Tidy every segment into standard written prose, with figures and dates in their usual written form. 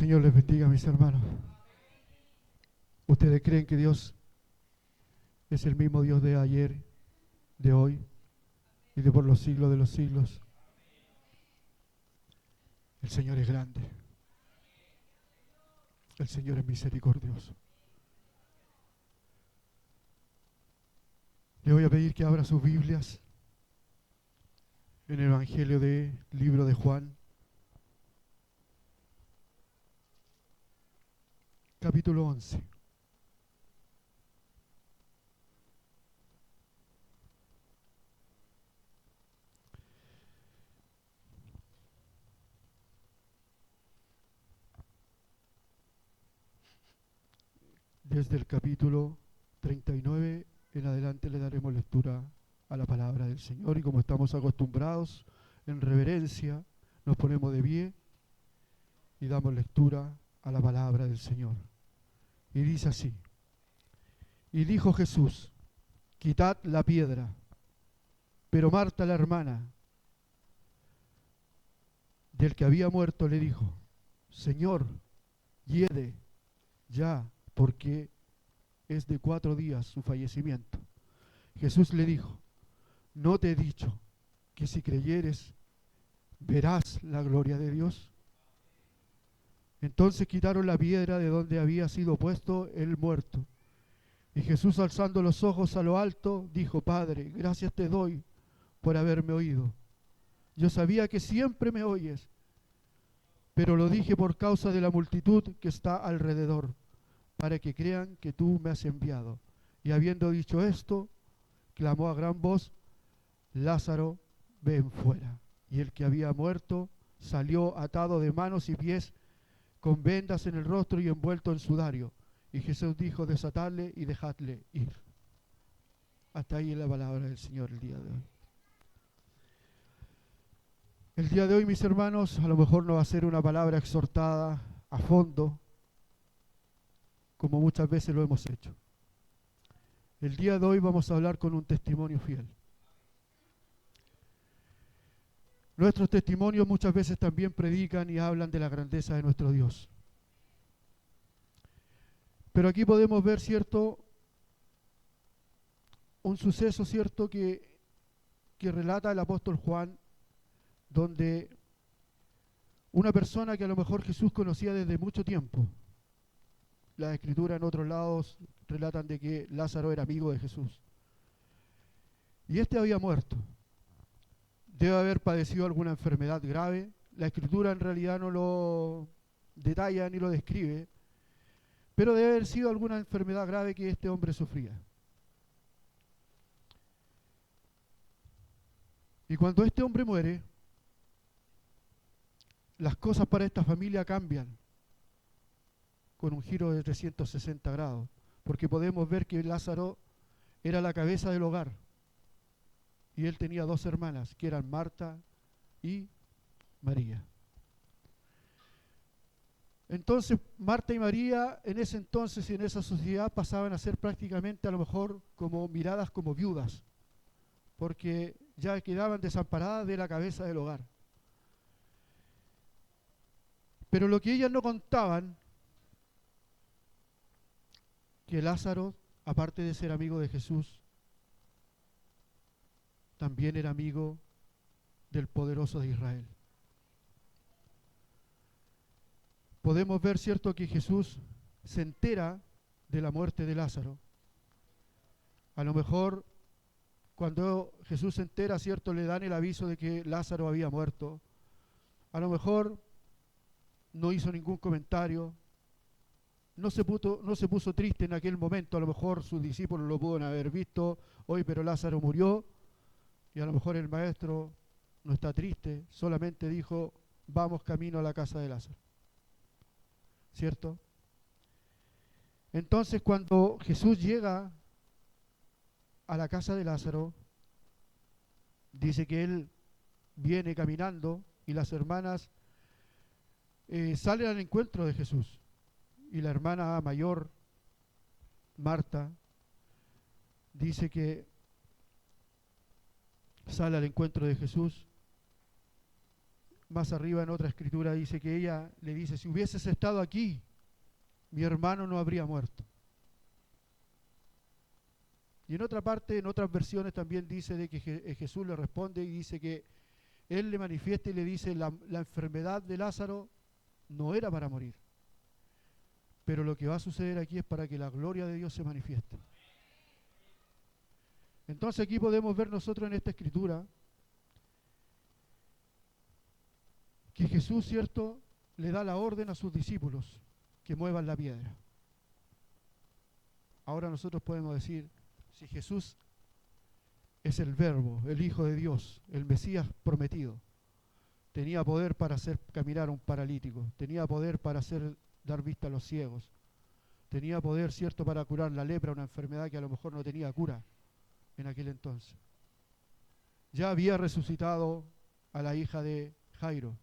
Señor les bendiga, mis hermanos. ¿Ustedes creen que Dios es el mismo Dios de ayer, de hoy y de por los siglos de los siglos? El Señor es grande. El Señor es misericordioso. Le voy a pedir que abra sus Biblias en el Evangelio del libro de Juan, capítulo 11. Desde el capítulo 39 en adelante le daremos lectura a la palabra del Señor, y como estamos acostumbrados, en reverencia, nos ponemos de pie y damos lectura a la palabra del Señor. Y dice así: y dijo Jesús: quitad la piedra. Pero Marta, la hermana del que había muerto, le dijo: Señor, hiede ya, porque es de 4 días su fallecimiento. Jesús le dijo: ¿no te he dicho que si creyeres verás la gloria de Dios? Entonces quitaron la piedra de donde había sido puesto el muerto. Y Jesús, alzando los ojos a lo alto, dijo: Padre, gracias te doy por haberme oído. Yo sabía que siempre me oyes, pero lo dije por causa de la multitud que está alrededor, para que crean que tú me has enviado. Y habiendo dicho esto, clamó a gran voz: Lázaro, ven fuera. Y el que había muerto salió atado de manos y pies, con vendas en el rostro y envuelto en sudario. Y Jesús dijo: desatadle y dejadle ir. Hasta ahí la palabra del Señor el día de hoy. El día de hoy, mis hermanos, a lo mejor no va a ser una palabra exhortada a fondo, como muchas veces lo hemos hecho. El día de hoy vamos a hablar con un testimonio fiel. Nuestros testimonios muchas veces también predican y hablan de la grandeza de nuestro Dios. Pero aquí podemos ver, ¿cierto?, un suceso, ¿cierto?, que relata el apóstol Juan, donde una persona que a lo mejor Jesús conocía desde mucho tiempo. Las escrituras en otros lados relatan de que Lázaro era amigo de Jesús. Y este había muerto. Debe haber padecido alguna enfermedad grave. La escritura en realidad no lo detalla ni lo describe, pero debe haber sido alguna enfermedad grave que este hombre sufría. Y cuando este hombre muere, las cosas para esta familia cambian con un giro de 360 grados, porque podemos ver que Lázaro era la cabeza del hogar y él tenía 2 hermanas, que eran Marta y María. Entonces Marta y María en ese entonces y en esa sociedad pasaban a ser prácticamente, a lo mejor, como miradas como viudas, porque ya quedaban desamparadas de la cabeza del hogar. Pero lo que ellas no contaban, que Lázaro, aparte de ser amigo de Jesús, también era amigo del poderoso de Israel. Podemos ver, ¿cierto?, que Jesús se entera de la muerte de Lázaro. A lo mejor cuando Jesús se entera, ¿cierto?, le dan el aviso de que Lázaro había muerto. A lo mejor no hizo ningún comentario, no se puso triste en aquel momento. A lo mejor sus discípulos lo pudieron haber visto: hoy, pero Lázaro murió. Y a lo mejor el maestro no está triste, solamente dijo: vamos camino a la casa de Lázaro. ¿Cierto? Entonces, cuando Jesús llega a la casa de Lázaro, dice que él viene caminando y las hermanas salen al encuentro de Jesús. Y la hermana mayor, Marta, dice que sale al encuentro de Jesús más arriba en otra escritura dice que ella le dice, si hubieses estado aquí, mi hermano no habría muerto. Y en otra parte, en otras versiones también dice de que Jesús le responde y dice que él le manifiesta y le dice, la enfermedad de Lázaro no era para morir, pero lo que va a suceder aquí es para que la gloria de Dios se manifieste. Entonces aquí podemos ver nosotros en esta escritura que Jesús, ¿cierto?, le da la orden a sus discípulos que muevan la piedra. Ahora nosotros podemos decir, si Jesús es el Verbo, el Hijo de Dios, el Mesías prometido, tenía poder para hacer caminar a un paralítico, tenía poder para dar vista a los ciegos, tenía poder, ¿cierto?, para curar la lepra, una enfermedad que a lo mejor no tenía cura en aquel entonces. Ya había resucitado a la hija de Jairo.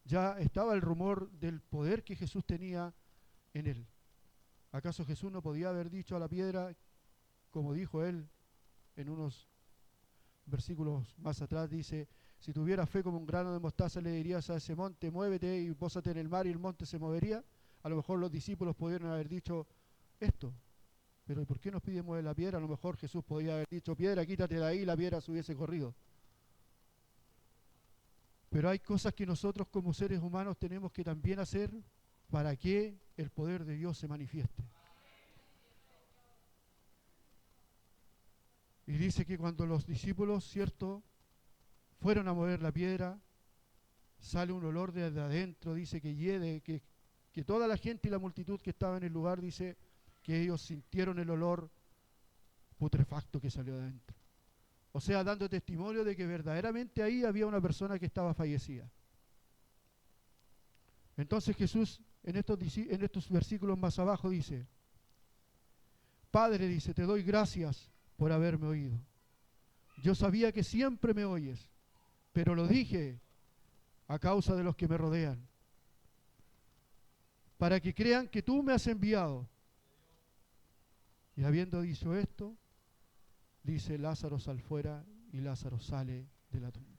Ya estaba el rumor del poder que Jesús tenía en él. ¿Acaso Jesús no podía haber dicho a la piedra, como dijo él en unos versículos más atrás, dice, si tuvieras fe como un grano de mostaza le dirías a ese monte, muévete y pósate en el mar y el monte se movería? A lo mejor los discípulos pudieron haber dicho esto, pero ¿por qué nos pide mover la piedra? A lo mejor Jesús podía haber dicho, piedra, quítate de ahí, y la piedra se hubiese corrido. Pero hay cosas que nosotros como seres humanos tenemos que también hacer para que el poder de Dios se manifieste. Y dice que cuando los discípulos, ¿cierto?, fueron a mover la piedra, sale un olor desde adentro, dice que hiede, que toda la gente y la multitud que estaba en el lugar, dice que ellos sintieron el olor putrefacto que salió de adentro. O sea, dando testimonio de que verdaderamente ahí había una persona que estaba fallecida. Entonces Jesús en estos versículos más abajo dice, Padre, dice, te doy gracias por haberme oído. Yo sabía que siempre me oyes, pero lo dije a causa de los que me rodean, para que crean que tú me has enviado. Y habiendo dicho esto, dice, Lázaro sal fuera, y Lázaro sale de la tumba.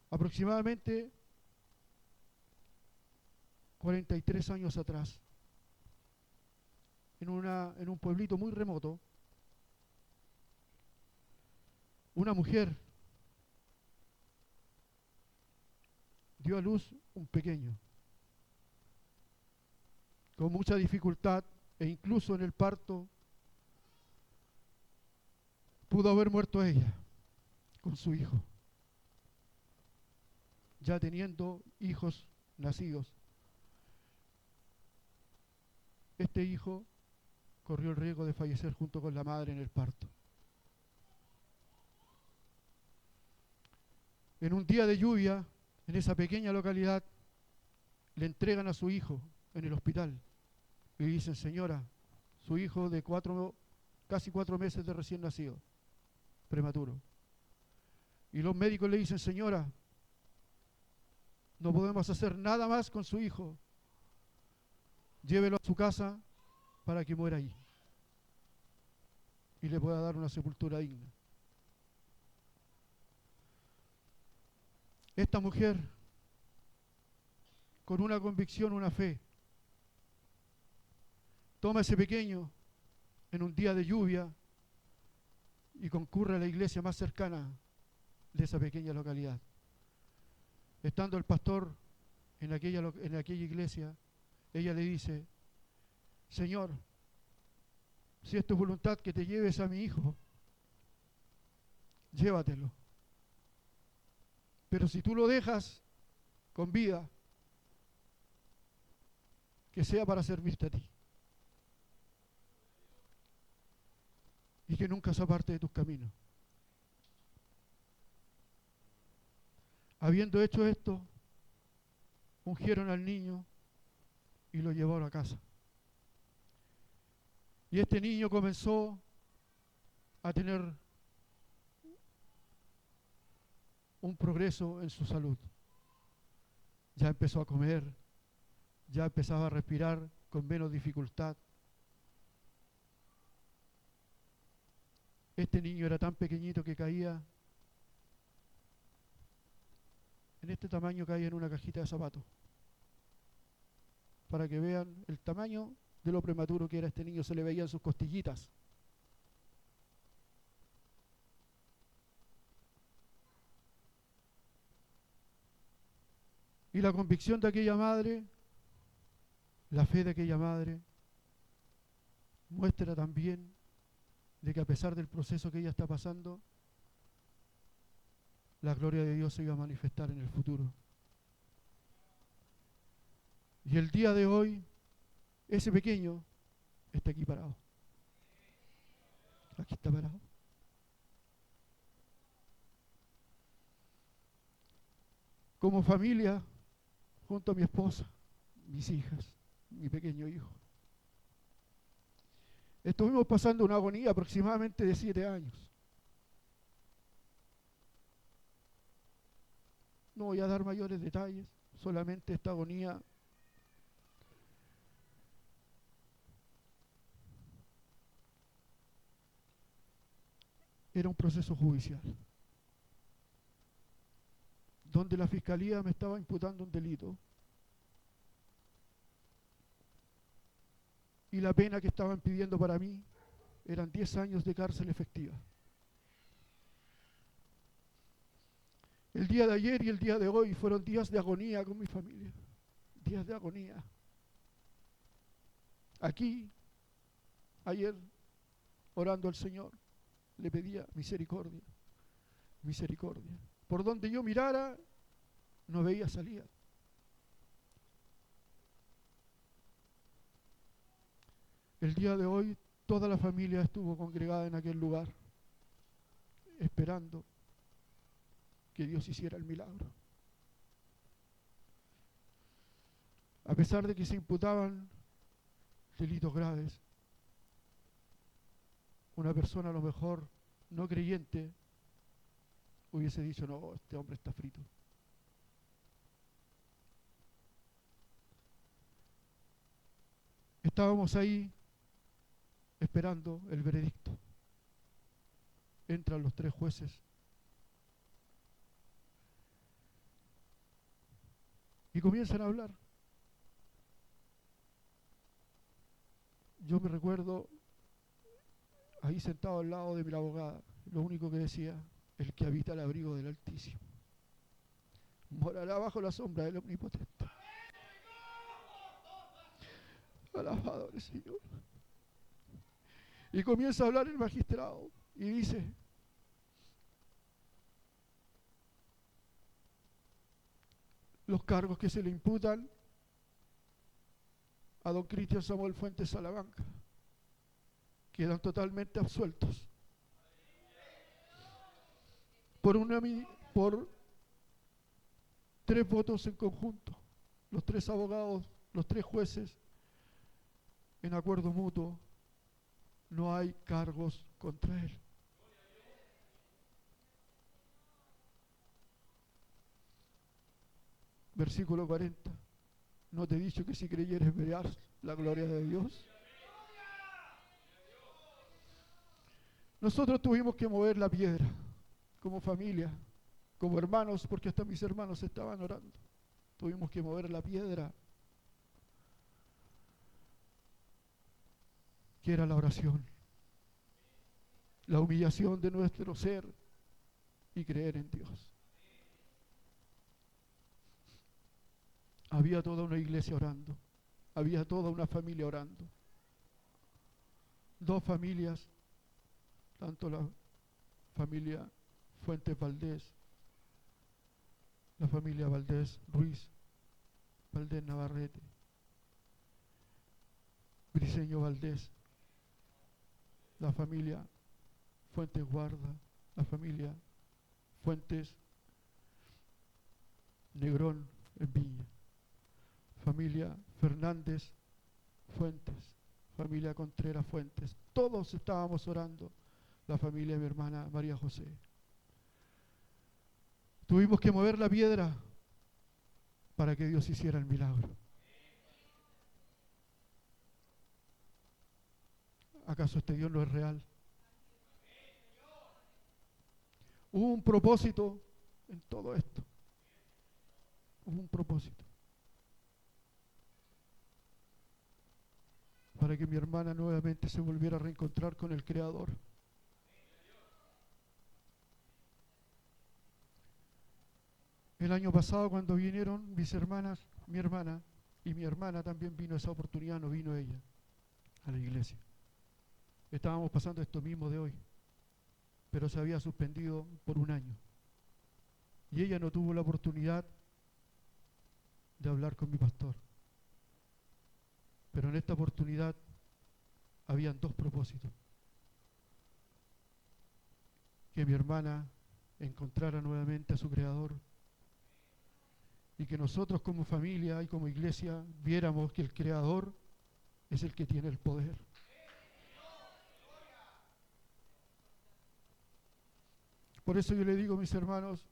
Aproximadamente 43 años atrás, en un pueblito muy remoto, una mujer dio a luz un pequeño, con mucha dificultad, e incluso en el parto pudo haber muerto ella con su hijo, ya teniendo hijos nacidos. Este hijo corrió el riesgo de fallecer junto con la madre en el parto. En un día de lluvia, en esa pequeña localidad, le entregan a su hijo en el hospital y dicen, señora, su hijo de casi 4 meses de recién nacido, prematuro. Y los médicos le dicen, señora, no podemos hacer nada más con su hijo, llévelo a su casa para que muera ahí y le pueda dar una sepultura digna. Esta mujer, con una convicción, una fe, toma ese pequeño en un día de lluvia y concurre a la iglesia más cercana de esa pequeña localidad. Estando el pastor en aquella iglesia, ella le dice, Señor, si es tu voluntad que te lleves a mi hijo, llévatelo. Pero si tú lo dejas con vida, que sea para servirte a ti. Y que nunca se aparte de tus caminos. Habiendo hecho esto, ungieron al niño y lo llevaron a casa. Y este niño comenzó a tener un progreso en su salud. Ya empezó a comer, ya empezaba a respirar con menos dificultad, Este niño era tan pequeñito que caía, en este tamaño caía en una cajita de zapatos. Para que vean el tamaño de lo prematuro que era este niño, se le veían sus costillitas. Y la convicción de aquella madre, la fe de aquella madre, muestra también de que a pesar del proceso que ella está pasando, la gloria de Dios se iba a manifestar en el futuro. Y el día de hoy, ese pequeño está aquí parado. Aquí está parado. Como familia, junto a mi esposa, mis hijas, mi pequeño hijo, estuvimos pasando una agonía aproximadamente de 7 años. No voy a dar mayores detalles, solamente esta agonía era un proceso judicial, donde la fiscalía me estaba imputando un delito y la pena que estaban pidiendo para mí eran 10 años de cárcel efectiva. El día de ayer y el día de hoy fueron días de agonía con mi familia, días de agonía. Aquí, ayer, orando al Señor, le pedía misericordia, misericordia. Por donde yo mirara, no veía salida. El día de hoy, toda la familia estuvo congregada en aquel lugar, esperando que Dios hiciera el milagro. A pesar de que se imputaban delitos graves, una persona a lo mejor no creyente hubiese dicho, no, este hombre está frito. Estábamos ahí esperando el veredicto. Entran los 3 jueces y comienzan a hablar. Yo me recuerdo ahí sentado al lado de mi abogada, lo único que decía, el que habita el abrigo del Altísimo morará bajo la sombra del Omnipotente. Alabado el Señor. Y comienza a hablar el magistrado y dice, los cargos que se le imputan a don Cristian Samuel Fuentes Salamanca quedan totalmente absueltos por 3 votos en conjunto. Los 3 abogados, los 3 jueces, en acuerdo mutuo, no hay cargos contra él. Versículo 40. ¿No te he dicho que si creyeres verás la gloria de Dios? Nosotros tuvimos que mover la piedra como familia, como hermanos, porque hasta mis hermanos estaban orando. Tuvimos que mover la piedra, que era la oración, la humillación de nuestro ser y creer en Dios. Había toda una iglesia orando, había toda una familia orando. 2 familias, tanto la familia Fuentes Valdés, la familia Valdés Ruiz, Valdés Navarrete, Briceño Valdés, la familia Fuentes Guarda, la familia Fuentes Negrón en Viña, familia Fernández Fuentes, familia Contreras Fuentes. Todos estábamos orando, la familia de mi hermana María José. Tuvimos que mover la piedra para que Dios hiciera el milagro. ¿Acaso este Dios no es real? Hubo un propósito en todo esto. Hubo un propósito. Para que mi hermana nuevamente se volviera a reencontrar con el Creador. El año pasado, cuando vinieron mis hermanas, mi hermana y mi hermana también vino, esa oportunidad no vino ella a la iglesia. Estábamos pasando esto mismo de hoy, pero se había suspendido por un año. Y ella no tuvo la oportunidad de hablar con mi pastor. Pero en esta oportunidad habían dos propósitos. Que mi hermana encontrara nuevamente a su Creador y que nosotros como familia y como iglesia viéramos que el Creador es el que tiene el poder. Por eso yo le digo, mis hermanos,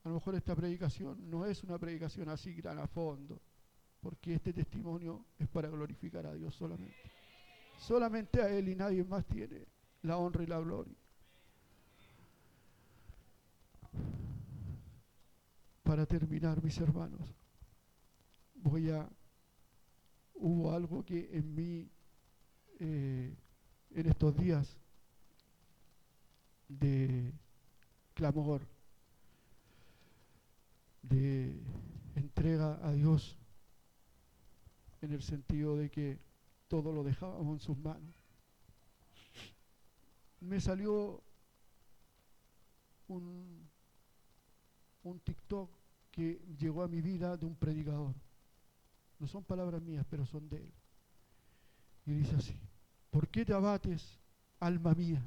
a lo mejor esta predicación no es una predicación así gran a fondo, porque este testimonio es para glorificar a Dios solamente. Solamente a Él y nadie más tiene la honra y la gloria. Para terminar, mis hermanos, hubo algo que en mí, en estos días de clamor, de entrega a Dios, en el sentido de que todo lo dejábamos en sus manos. Me salió un TikTok que llegó a mi vida de un predicador. No son palabras mías, pero son de él. Y dice así: ¿por qué te abates, alma mía?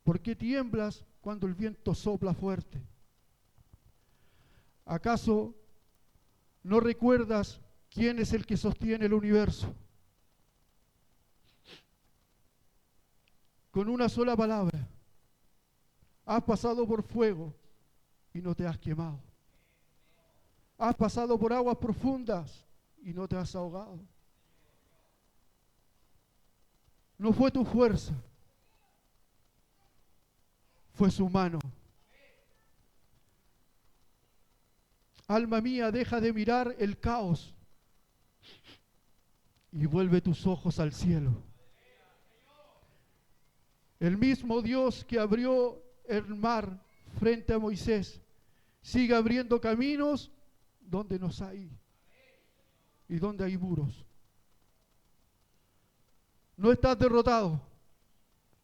¿Por qué tiemblas cuando el viento sopla fuerte? ¿Acaso no recuerdas quién es el que sostiene el universo? Con una sola palabra, has pasado por fuego y no te has quemado. Has pasado por aguas profundas y no te has ahogado. No fue tu fuerza, fue su mano. Alma mía, deja de mirar el caos y vuelve tus ojos al cielo. El mismo Dios que abrió el mar frente a Moisés sigue abriendo caminos donde no hay y donde hay muros. No estás derrotado,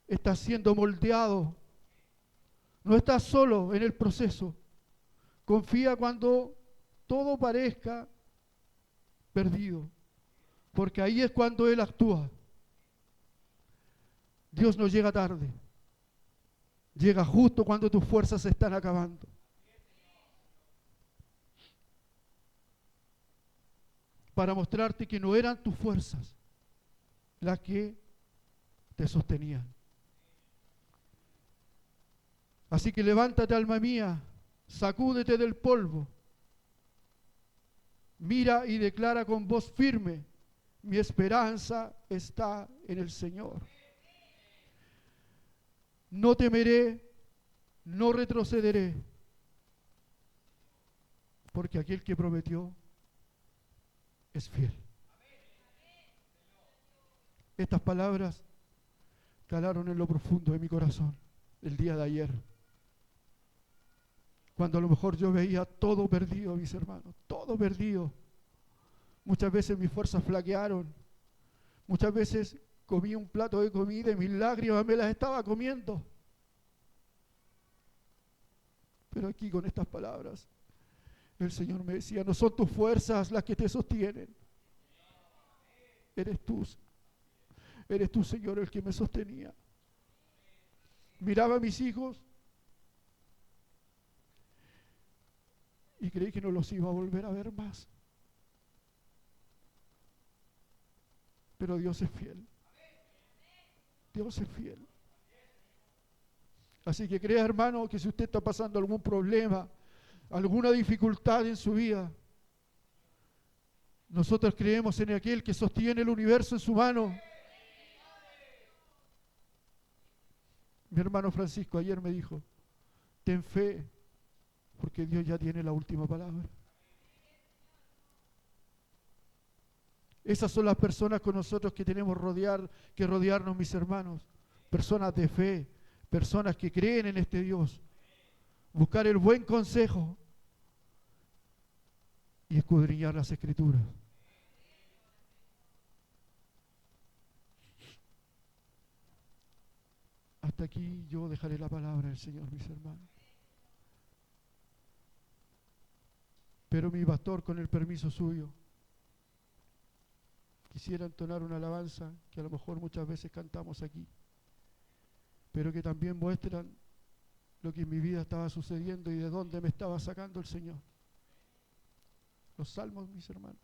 estás siendo moldeado. No estás solo en el proceso. Confía cuando todo parezca perdido, porque ahí es cuando Él actúa. Dios no llega tarde, llega justo cuando tus fuerzas se están acabando. Para mostrarte que no eran tus fuerzas las que te sostenían. Así que levántate, alma mía, sacúdete del polvo, mira y declara con voz firme: mi esperanza está en el Señor. No temeré, no retrocederé, porque aquel que prometió es fiel. Estas palabras calaron en lo profundo de mi corazón el día de ayer, cuando a lo mejor yo veía todo perdido, mis hermanos, todo perdido. Muchas veces mis fuerzas flaquearon, muchas veces comí un plato de comida y mis lágrimas me las estaba comiendo. Pero aquí con estas palabras el Señor me decía: no son tus fuerzas las que te sostienen, eres tú, Señor, el que me sostenía. Miraba a mis hijos y creí que no los iba a volver a ver más. Pero Dios es fiel. Dios es fiel. Así que crea, hermano, que si usted está pasando algún problema, alguna dificultad en su vida, nosotros creemos en aquel que sostiene el universo en su mano. Mi hermano Francisco ayer me dijo: Ten fe, porque Dios ya tiene la última palabra. Esas son las personas con nosotros que tenemos que rodearnos, mis hermanos. Personas de fe, personas que creen en este Dios. Buscar el buen consejo y escudriñar las Escrituras. Hasta aquí yo dejaré la palabra del Señor, mis hermanos. Pero mi pastor, con el permiso suyo, quisiera entonar una alabanza que a lo mejor muchas veces cantamos aquí, pero que también muestran lo que en mi vida estaba sucediendo y de dónde me estaba sacando el Señor. Los salmos, mis hermanos.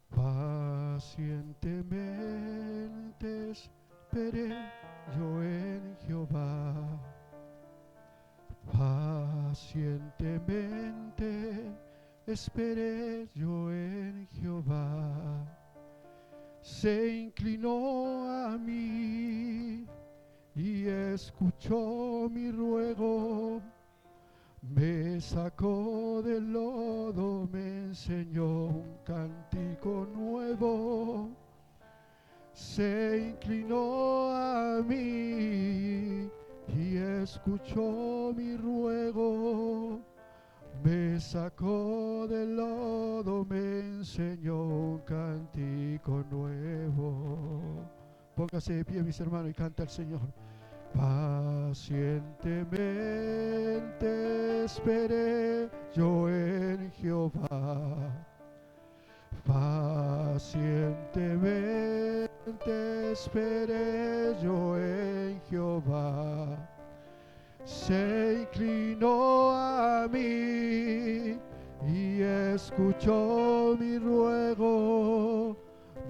Pacientemente esperé yo en Jehová. Pacientemente esperé yo en Jehová. Se inclinó a mí y escuchó mi ruego. Me sacó del lodo, me enseñó un cántico nuevo. Se inclinó a mí y escuchó mi ruego. Me sacó del lodo, me enseñó un cántico nuevo. Póngase de pie, mis hermanos, y canta al Señor. Pacientemente esperé yo en Jehová. Pacientemente esperé yo en Jehová. Se inclinó a mí y escuchó mi ruego.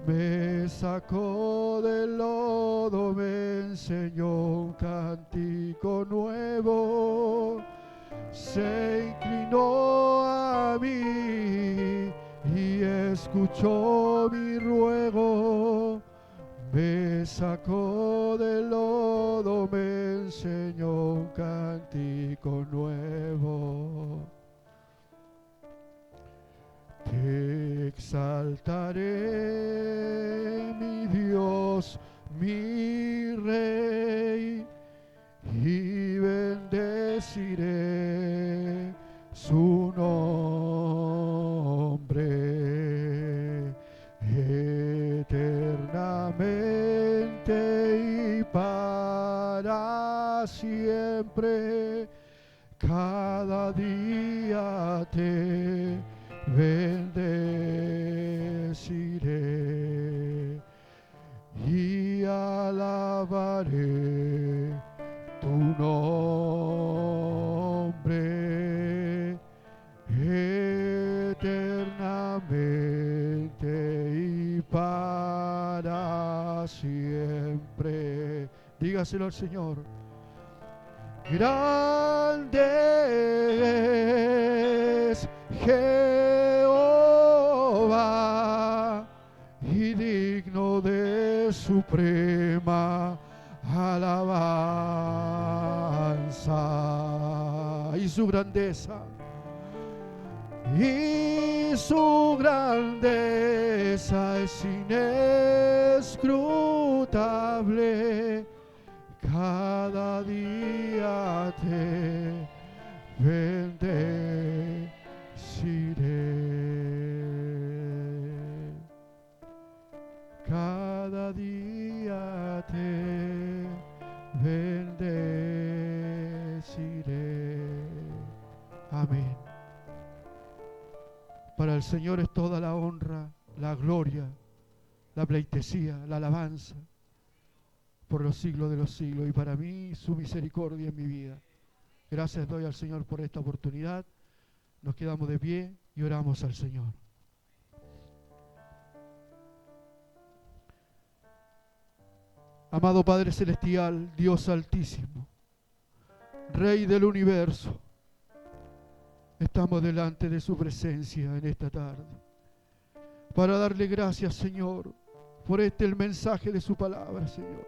Me sacó del lodo, me enseñó un cántico nuevo. Se inclinó a mí y escuchó mi ruego. Me sacó del lodo, me enseñó un cántico nuevo. Te exaltaré, mi Dios, mi Rey, y bendeciré su nombre eternamente y para siempre. Cada día te bendeciré y alabaré tu nombre eternamente y para siempre. Dígaselo al Señor. Grande es Jehová y digno de suprema alabanza. Y su grandeza es inescrutable. Cada día te bendeciré. Cada día te bendeciré. Amén. Para el Señor es toda la honra, la gloria, la pleitesía, la alabanza por los siglos de los siglos, y para mí su misericordia en mi vida. Gracias doy al Señor por esta oportunidad. Nos quedamos de pie y oramos al Señor. Amado Padre Celestial, Dios Altísimo, Rey del universo, estamos delante de su presencia en esta tarde. para darle gracias, Señor, por el mensaje de su palabra, Señor,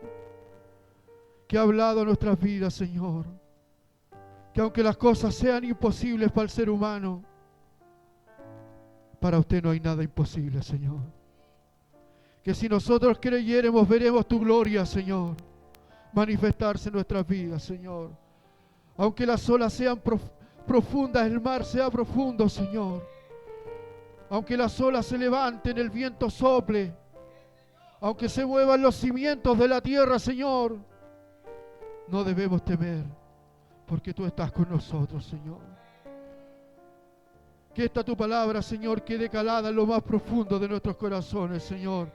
que ha hablado a nuestras vidas, Señor, que aunque las cosas sean imposibles para el ser humano, para usted no hay nada imposible, Señor. Que si nosotros creyéremos, veremos tu gloria, Señor, manifestarse en nuestras vidas, Señor. Aunque las olas sean profundas, el mar sea profundo, Señor. Aunque las olas se levanten, el viento sople, aunque se muevan los cimientos de la tierra, Señor, no debemos temer, porque tú estás con nosotros, Señor. Que esta tu palabra, Señor, quede calada en lo más profundo de nuestros corazones, Señor,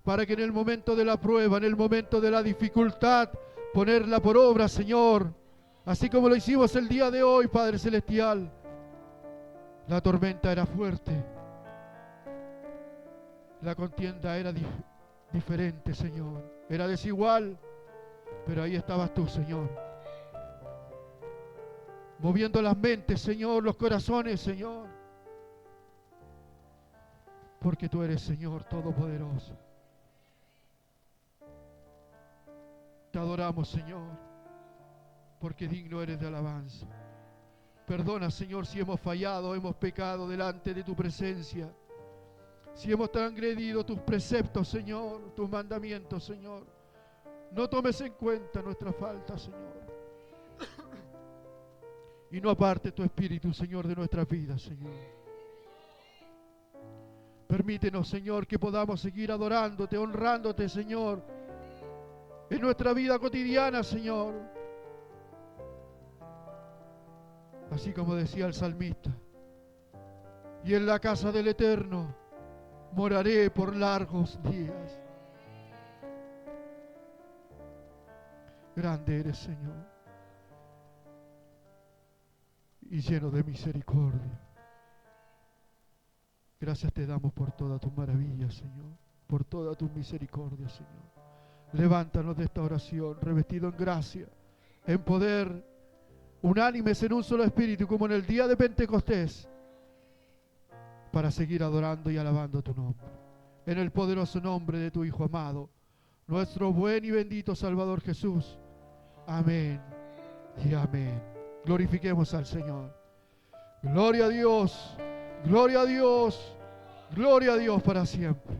para que en el momento de la prueba, en el momento de la dificultad, ponerla por obra, Señor, así como lo hicimos el día de hoy, Padre Celestial. La tormenta era fuerte, la contienda era diferente, Señor, era desigual, pero ahí estabas tú, Señor, moviendo las mentes, Señor, los corazones, Señor, porque tú eres, Señor, todopoderoso. Te adoramos, Señor, porque digno eres de alabanza. Perdona, Señor, si hemos fallado, hemos pecado delante de tu presencia, si hemos transgredido tus preceptos, Señor, tus mandamientos, Señor. No tomes en cuenta nuestra falta, Señor, y no aparte tu Espíritu, Señor, de nuestras vidas, Señor. Permítenos, Señor, que podamos seguir adorándote, honrándote, Señor, en nuestra vida cotidiana, Señor. Así como decía el salmista, y en la casa del Eterno moraré por largos días. Grande eres, Señor, y lleno de misericordia. Gracias te damos por toda tu maravilla, Señor, por toda tu misericordia, Señor. Levántanos de esta oración, revestido en gracia, en poder, unánimes en un solo espíritu, como en el día de Pentecostés, para seguir adorando y alabando tu nombre. En el poderoso nombre de tu Hijo amado, nuestro buen y bendito Salvador Jesús. Amén y amén. Glorifiquemos al Señor. Gloria a Dios, gloria a Dios, gloria a Dios para siempre.